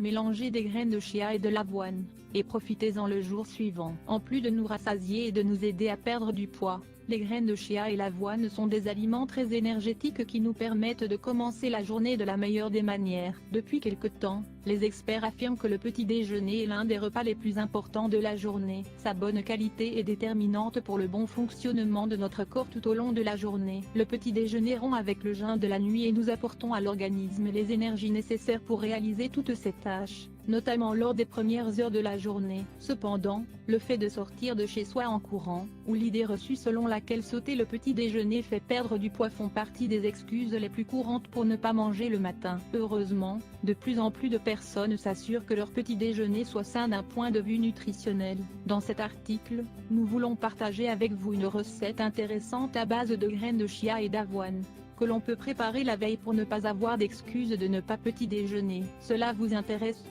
Mélangez des graines de chia et de l'avoine, et profitez-en le jour suivant. En plus de nous rassasier et de nous aider à perdre du poids, les graines de chia et l'avoine sont des aliments très énergétiques qui nous permettent de commencer la journée de la meilleure des manières. Depuis quelque temps, les experts affirment que le petit déjeuner est l'un des repas les plus importants de la journée. Sa bonne qualité est déterminante pour le bon fonctionnement de notre corps tout au long de la journée. Le petit déjeuner rompt avec le jeûne de la nuit et nous apportons à l'organisme les énergies nécessaires pour réaliser toutes ces tâches, notamment lors des premières heures de la journée. Cependant, le fait de sortir de chez soi en courant, ou l'idée reçue selon laquelle sauter le petit déjeuner fait perdre du poids font partie des excuses les plus courantes pour ne pas manger le matin. Heureusement, de plus en plus de personnes s'assurent que leur petit déjeuner soit sain d'un point de vue nutritionnel. Dans cet article, nous voulons partager avec vous une recette intéressante à base de graines de chia et d'avoine, que l'on peut préparer la veille pour ne pas avoir d'excuses de ne pas petit déjeuner. Cela vous intéresse ?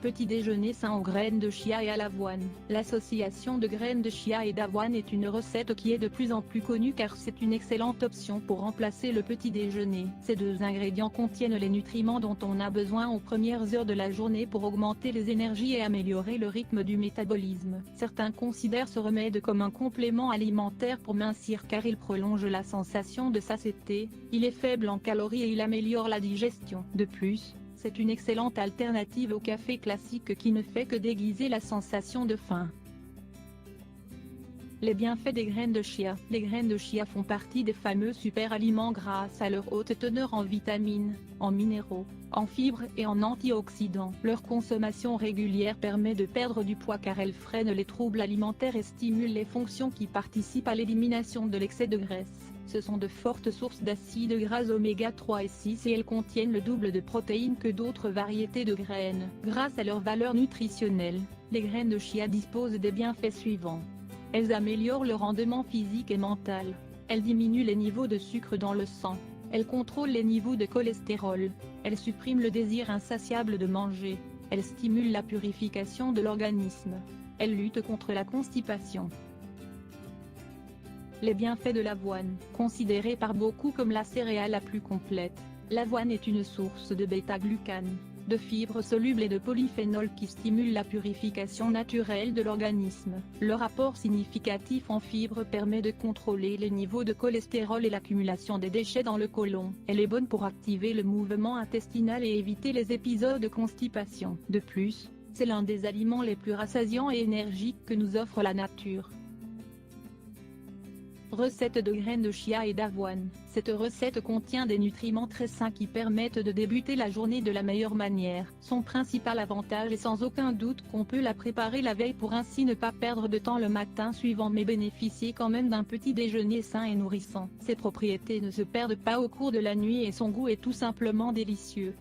Petit déjeuner sain aux graines de chia et à l'avoine. L'association de graines de chia et d'avoine est une recette qui est de plus en plus connue car c'est une excellente option pour remplacer le petit déjeuner. Ces deux ingrédients contiennent les nutriments dont on a besoin aux premières heures de la journée pour augmenter les énergies et améliorer le rythme du métabolisme. Certains considèrent ce remède comme un complément alimentaire pour mincir car il prolonge la sensation de satiété, il est faible en calories et il améliore la digestion. De plus, c'est une excellente alternative au café classique qui ne fait que déguiser la sensation de faim. Les bienfaits des graines de chia. Les graines de chia font partie des fameux super-aliments grâce à leur haute teneur en vitamines, en minéraux, en fibres et en antioxydants. Leur consommation régulière permet de perdre du poids car elle freine les troubles alimentaires et stimule les fonctions qui participent à l'élimination de l'excès de graisse. Ce sont de fortes sources d'acides gras oméga 3 et 6 et elles contiennent le double de protéines que d'autres variétés de graines. Grâce à leur valeur nutritionnelle, les graines de chia disposent des bienfaits suivants. Elles améliorent le rendement physique et mental. Elles diminuent les niveaux de sucre dans le sang. Elles contrôlent les niveaux de cholestérol. Elles suppriment le désir insatiable de manger. Elles stimulent la purification de l'organisme. Elles luttent contre la constipation. Les bienfaits de l'avoine. Considérée par beaucoup comme la céréale la plus complète, l'avoine est une source de bêta-glucane, de fibres solubles et de polyphénols qui stimulent la purification naturelle de l'organisme. Leur apport significatif en fibres permet de contrôler les niveaux de cholestérol et l'accumulation des déchets dans le côlon. Elle est bonne pour activer le mouvement intestinal et éviter les épisodes de constipation. De plus, c'est l'un des aliments les plus rassasiants et énergiques que nous offre la nature. Recette de graines de chia et d'avoine. Cette recette contient des nutriments très sains qui permettent de débuter la journée de la meilleure manière. Son principal avantage est sans aucun doute qu'on peut la préparer la veille pour ainsi ne pas perdre de temps le matin suivant mais bénéficier quand même d'un petit déjeuner sain et nourrissant. Ses propriétés ne se perdent pas au cours de la nuit et son goût est tout simplement délicieux.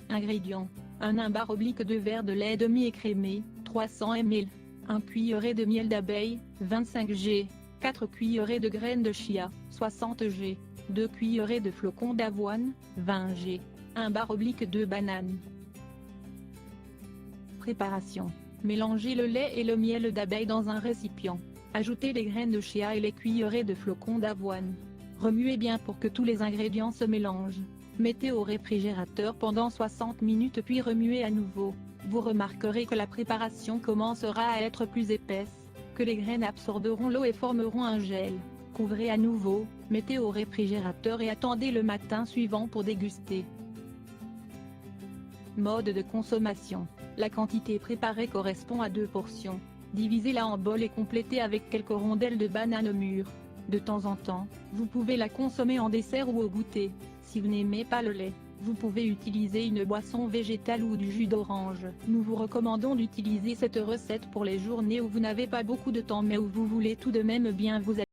Ingrédients. 1 bar oblique de verre de lait demi-écrémé, 300 ml. 1 cuillerée de miel d'abeille, 25 g, 4 cuillerées de graines de chia, 60 g, 2 cuillerées de flocons d'avoine, 20 g, 1 bar oblique de banane. Préparation. Mélangez le lait et le miel d'abeille dans un récipient. Ajoutez les graines de chia et les cuillerées de flocons d'avoine. Remuez bien pour que tous les ingrédients se mélangent. Mettez au réfrigérateur pendant 60 minutes puis remuez à nouveau. Vous remarquerez que la préparation commencera à être plus épaisse, que les graines absorberont l'eau et formeront un gel. Couvrez à nouveau, mettez au réfrigérateur et attendez le matin suivant pour déguster. Mode de consommation. La quantité préparée correspond à 2 portions. Divisez-la en bol et complétez avec quelques rondelles de banane mûre. De temps en temps, vous pouvez la consommer en dessert ou au goûter. Si vous n'aimez pas le lait, vous pouvez utiliser une boisson végétale ou du jus d'orange. Nous vous recommandons d'utiliser cette recette pour les journées où vous n'avez pas beaucoup de temps mais où vous voulez tout de même bien vous